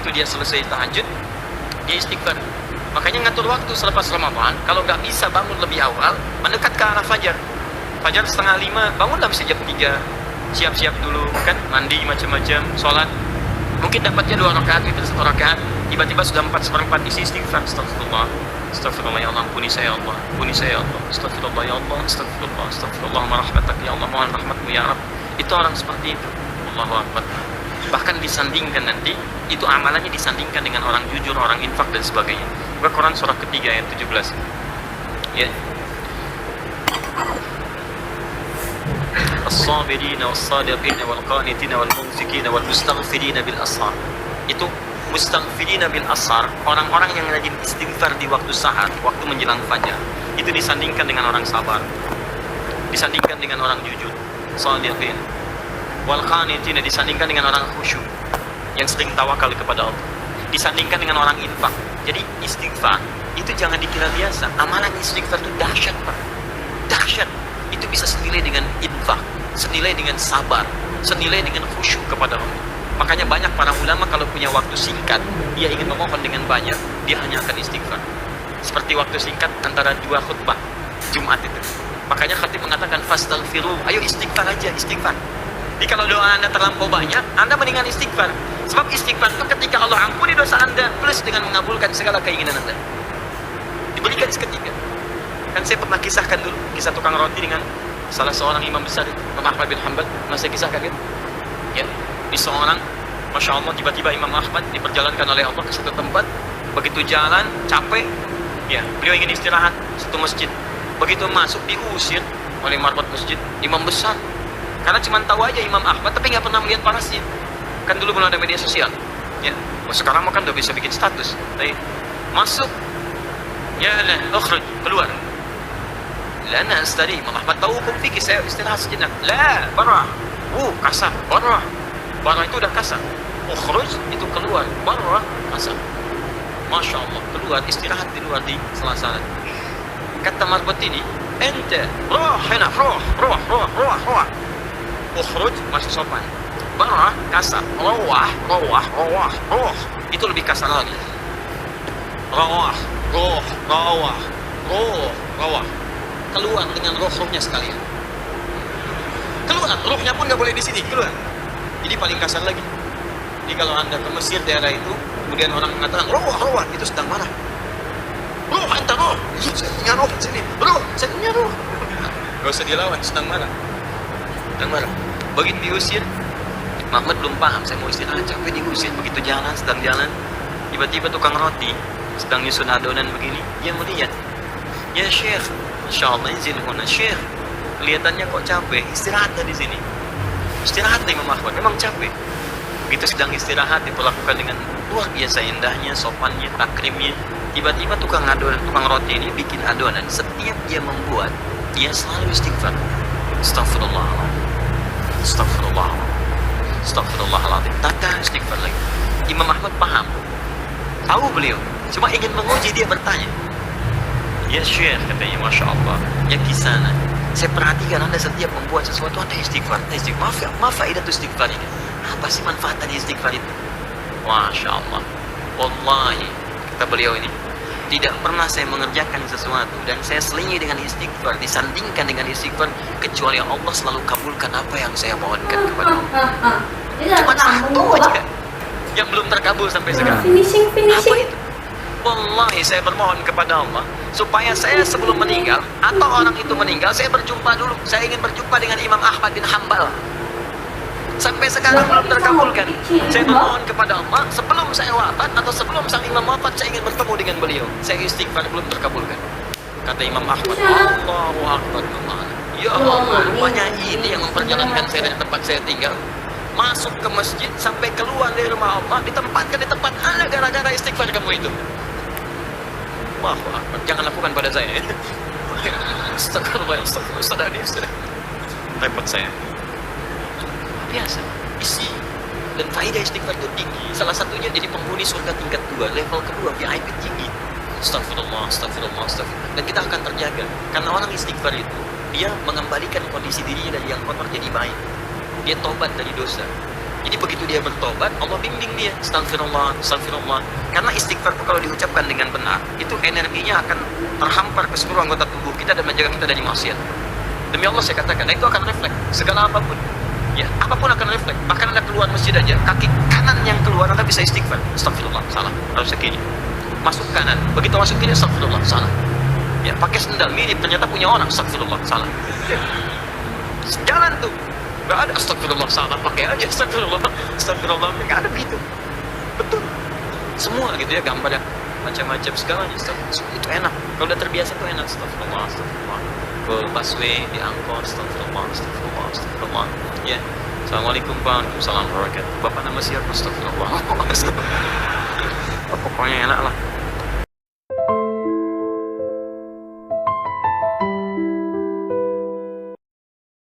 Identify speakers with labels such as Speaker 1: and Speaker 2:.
Speaker 1: begitu dia selesai tahajud, dia istighfar. Makanya ngatur waktu selepas Ramadan, kalau nggak bisa bangun lebih awal, mendekat ke arah fajar. Fajar 4:30, bangunlah bisa jam 3. Siap-siap dulu, kan? Mandi macam-macam, sholat. Mungkin dapatnya 2 rakaat, itu 1 rakaat. Tiba-tiba sudah 4/4 isi istighfar. Astagfirullah. Astagfirullah ya Allah, ampuni saya ya Allah. Ampuni saya ya Allah. Astagfirullah ya Allah. Astagfirullah. Astagfirullah rahmatak ya Allah. Mohon rahmatmu ya Rabb. Itu orang seperti itu. Allahu Akbar. Bahkan disandingkan nanti, itu amalannya disandingkan dengan orang jujur, orang infak dan sebagainya. Buka Quran surah ketiga ayat 17. Ya. As-sabirina was-sadiqina wal-qanitina wal-munfikina wal-mustaghfirina bil ashar. Itu mustaghfirina bil ashar, orang-orang yang rajin istighfar di waktu sahar, waktu menjelang fajar. Itu disandingkan dengan orang sabar. Disandingkan dengan orang jujur, shadiqin. Wal-qanitina disandingkan dengan orang khusyuk, yang sering tawakal kepada Allah. Disandingkan dengan orang infak. Jadi istighfar itu jangan dikira biasa. Amalan istighfar itu dahsyat, Pak. Dahsyat. Itu bisa senilai dengan infak, senilai dengan sabar, senilai dengan khusyuk kepada Allah. Makanya banyak para ulama kalau punya waktu singkat, dia ingin memohon dengan banyak, dia hanya akan istighfar. Seperti waktu singkat antara 2 khutbah Jumat itu. Makanya khatib mengatakan fastaghfiru, ayo istighfar aja, istighfar. Jadi kalau doa Anda terlampau banyak, Anda mendingan istighfar. Sebab istighfar itu ketika Allah ampuni dosa Anda plus dengan mengabulkan segala keinginan Anda. Diberikan seketika. Kan saya pernah kisahkan dulu kisah tukang roti dengan salah seorang imam besar, Imam Ahmad bin Hanbal. Pernah saya kisahkan kan? Ya, di seorang, Masya Allah, tiba-tiba Imam Ahmad diperjalankan oleh Allah ke satu tempat. Begitu jalan, capek, ya, beliau ingin istirahat satu masjid. Begitu masuk, diusir oleh marbot masjid, imam besar. Karena cuma tahu aja Imam Ahmad, tapi nggak pernah melihat parasnya. Kan dulu belum ada media sosial, ya. Sekarang kan udah bisa bikin status. Masuk, ya lah, keluar. Lana tadi Imam Ahmad tahu hukum fikih, saya istirahat sejenak. La, barah. Kasar. Barah itu udah kasar. Ukhruj itu keluar. Barah kasar. Masya Allah, keluar istirahat di luar di sela-sela. Kata marbot ini, ente roh hena roh. Ukhruj masih sopan. Barah kasar. Roh itu lebih kasar lagi. Roh. Keluar dengan rohnya sekalian. Keluar, rohnya pun nggak boleh di sini, keluar. Jadi paling kasar lagi. Jadi kalau Anda ke Mesir daerah itu, kemudian orang mengatakan roh, itu sedang marah. Roh, anta roh. Saya punya roh sini. Roh, saya punya roh. Gak usah dilawan, sedang marah. Begitu diusir, Muhammad belum paham, saya mau istirahat, capek diusir. Begitu sedang jalan, tiba-tiba tukang roti sedang nyusun adonan begini, dia melihat. Ya Syekh, Masya Allah, izin huna Syekh, kelihatannya kok capek, istirahat di sini. Istirahat nih Imam Ahmad, memang capek. Begitu sedang istirahat, diperlakukan dengan luar biasa indahnya, sopannya, takrimnya. Tiba-tiba tukang roti ini bikin adonan. Setiap dia membuat, dia selalu istighfar. Astagfirullahaladzim. Tata istighfar lagi. Imam Ahmad paham, tahu beliau, cuma ingin menguji, dia bertanya. Ya Syekh, katanya, Masya Allah, ya kisana, saya perhatikan Anda setiap membuat sesuatu Anda istighfar. Maaf faidah istighfar ini. Apa sih manfaat dari istighfar itu? Masya Allah, wallahi, kata beliau ini, tidak pernah saya mengerjakan sesuatu dan saya selingi dengan istighfar, disandingkan dengan istighfar, kecuali Allah selalu kabulkan apa yang saya mohonkan kepada Allah. Cuma satu aja yang belum terkabul sampai sekarang.
Speaker 2: Finishing.
Speaker 1: Apa itu? Wallahi saya bermohon kepada Allah supaya saya sebelum meninggal atau orang itu meninggal, saya berjumpa dulu. Saya ingin berjumpa dengan Imam Ahmad bin Hanbal. Sampai sekarang belum terkabulkan. Saya bermohon kepada Allah sebelum saya wafat atau sebelum sang imam wafat, saya ingin bertemu dengan beliau. Saya istighfar, belum terkabulkan. Kata Imam Ahmad, Allahu Akbar. Ya Allah, rupanya ini yang memperjalankan saya dari tempat saya tinggal masuk ke masjid sampai keluar dari rumah Allah, ditempatkan di tempat Anda gara-gara istighfar kamu itu. Allahu Akbar. Jangan lakukan pada saya. Astagfirullah, Ustaz. Repot saya. Biasa, isi dan faedah istighfar itu tinggi. Salah satunya jadi penghuni surga tingkat 2, level kedua, VIP tinggi. Astagfirullah. Dan kita akan terjaga. Karena orang istighfar itu, dia mengembalikan kondisi dirinya dari yang kotor jadi baik. Dia tobat dari dosa. Jadi begitu dia bertobat, Allah bimbing dia. Astagfirullah, astagfirullah. Karena istighfar itu kalau diucapkan dengan benar, itu energinya akan terhampar ke seluruh anggota tubuh kita dan menjaga kita dari maksiat. Demi Allah saya katakan, itu akan refleks segala apapun. Ya, apapun akan refleks. Bahkan Anda keluar masjid aja, kaki kanan yang keluar Anda bisa istighfar. Astagfirullah, salah. Harus kiri. Masuk kanan, begitu masuk kiri, astagfirullah, salah. Ya, pakai sendal mirip ternyata punya orang, astagfirullah, salah. Ya. Jalan tuh, nggak ada astagfirullah, salah, pakai aja astagfirullah, astagfirullah, nggak ada begitu. Betul. Semua gitu ya, gambar macam-macam segalanya, itu enak. Kalau udah terbiasa tuh enak, astagfirullah, astagfirullah. Ke busway, di angkot, astagfirullah, astagfirullah, astagfirullah. Ya, assalamualaikum Pak, waalaikumsalam warahmatullahi wabarakatuh. Bapak nama siapa? Astagfirullah. Pokoknya enak lah.